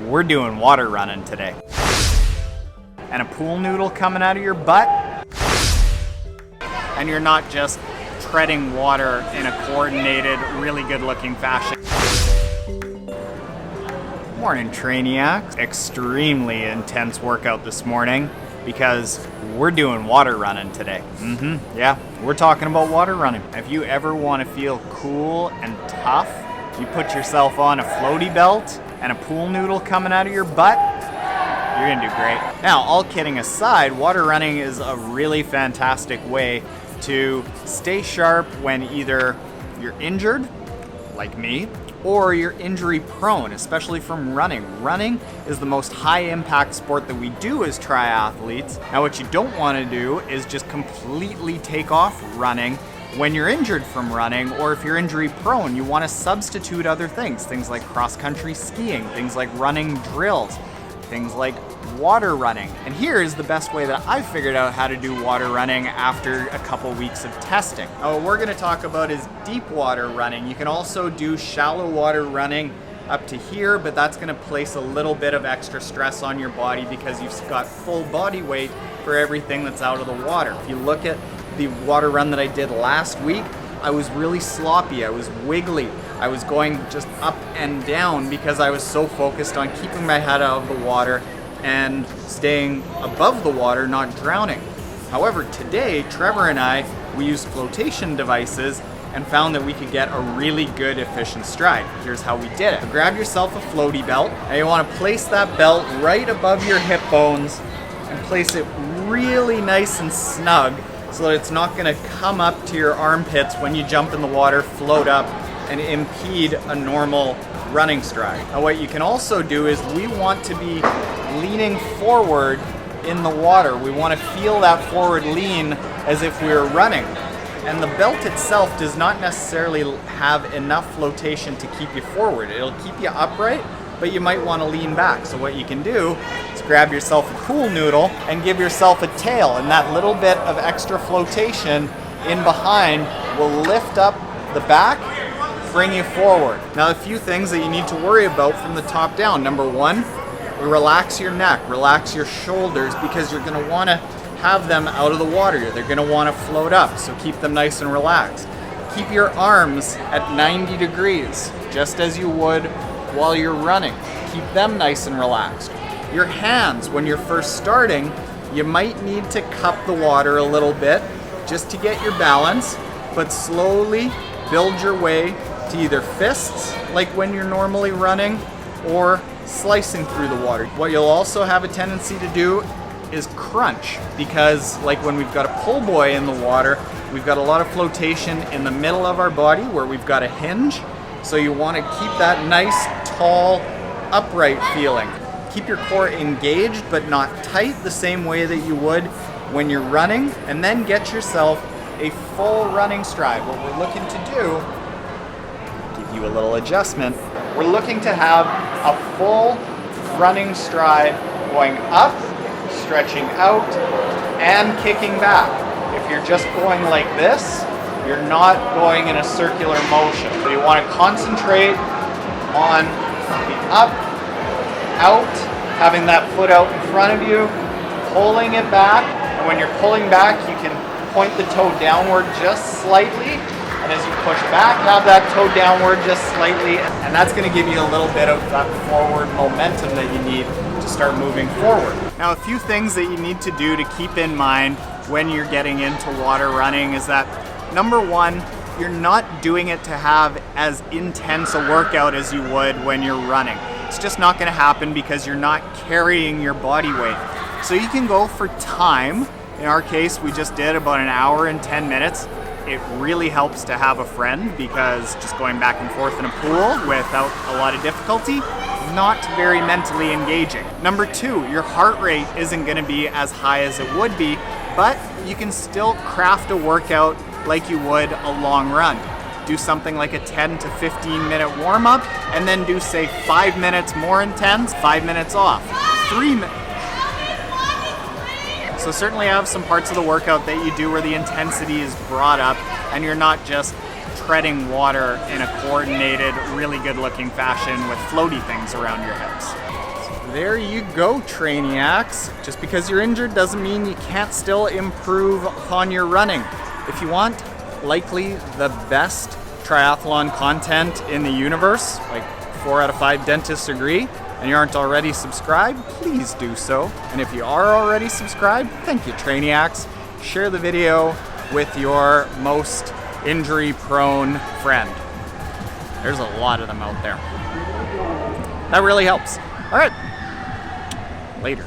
we're doing water running today. And a pool noodle coming out of your butt, and you're not just treading water in a coordinated, really good looking fashion. Morning, Trainiacs. Extremely intense workout this morning because we're doing water running today. Yeah, we're talking about water running. If you ever want to feel cool and tough, you put yourself on a floaty belt and a pool noodle coming out of your butt, you're gonna do great. Now, all kidding aside, water running is a really fantastic way to stay sharp when either you're injured, like me, or you're injury prone, especially from running. Running is the most high impact sport that we do as triathletes. Now, what you don't want to do is just completely take off running when you're injured from running, or if you're injury prone, you want to substitute other things like cross-country skiing, things like running drills, things like water running. And here's the best way that I've figured out how to do water running after a couple weeks of testing. Now, what we're going to talk about is deep water running. You can also do shallow water running up to here, but that's going to place a little bit of extra stress on your body because you've got full body weight for everything that's out of the water. If you look at the water run that I did last week, I was really sloppy, I was wiggly, I was going just up and down because I was so focused on keeping my head out of the water and staying above the water, not drowning. However, today, Trevor and I, we used flotation devices and found that we could get a really good efficient stride. Here's how we did it. So grab yourself a floaty belt, and you want to place that belt right above your hip bones and place it really nice and snug so that it's not going to come up to your armpits when you jump in the water, float up, and impede a normal running stride. Now, what you can also do is we want to be leaning forward in the water. We want to feel that forward lean as if we were running. And the belt itself does not necessarily have enough flotation to keep you forward. It'll keep you upright, but you might want to lean back. So what you can do is grab yourself a pool noodle and give yourself a tail, and that little bit of extra flotation in behind will lift up the back, bring you forward. Now, a few things that you need to worry about from the top down. Number one, relax your neck, relax your shoulders, because you're going to want to have them out of the water. They're going to want to float up, so keep them nice and relaxed. Keep your arms at 90 degrees, just as you would while you're running. Keep them nice and relaxed. Your hands, when you're first starting, you might need to cup the water a little bit just to get your balance, but slowly build your way to either fists, like when you're normally running, or slicing through the water. What you'll also have a tendency to do is crunch, because like when we've got a pull buoy in the water, we've got a lot of flotation in the middle of our body where we've got a hinge. So you want to keep that nice, tall, upright feeling. Keep your core engaged but not tight, the same way that you would when you're running, and then get yourself a full running stride. What we're looking to do, give you a little adjustment, we're looking to have a full running stride going up, stretching out, and kicking back. If you're just going like this, you're not going in a circular motion. So you want to concentrate on the up, out, having that foot out in front of you, pulling it back. And when you're pulling back, you can point the toe downward just slightly. And as you push back, have that toe downward just slightly. And that's going to give you a little bit of that forward momentum that you need to start moving forward. Now, a few things that you need to do to keep in mind when you're getting into water running is that, number one, you're not doing it to have as intense a workout as you would when you're running. It's just not going to happen because you're not carrying your body weight. So you can go for time. In our case, we just did about an hour and 10 minutes. It really helps to have a friend because just going back and forth in a pool without a lot of difficulty, not very mentally engaging. Number two, your heart rate isn't going to be as high as it would be, but you can still craft a workout like you would a long run. Do something like a 10 to 15 minute warm up, and then do, say, 5 minutes more intense, 5 minutes off, 3 minutes. So certainly have some parts of the workout that you do where the intensity is brought up and you're not just treading water in a coordinated, really good looking fashion with floaty things around your hips. there you go, Trainiacs. Just because you're injured doesn't mean you can't still improve upon your running. If you want likely the best triathlon content in the universe, like 4 out of 5 dentists agree, and you aren't already subscribed, please do so. And if you are already subscribed, thank you, Trainiacs. Share the video with your most injury-prone friend. There's a lot of them out there. That really helps. All right, later.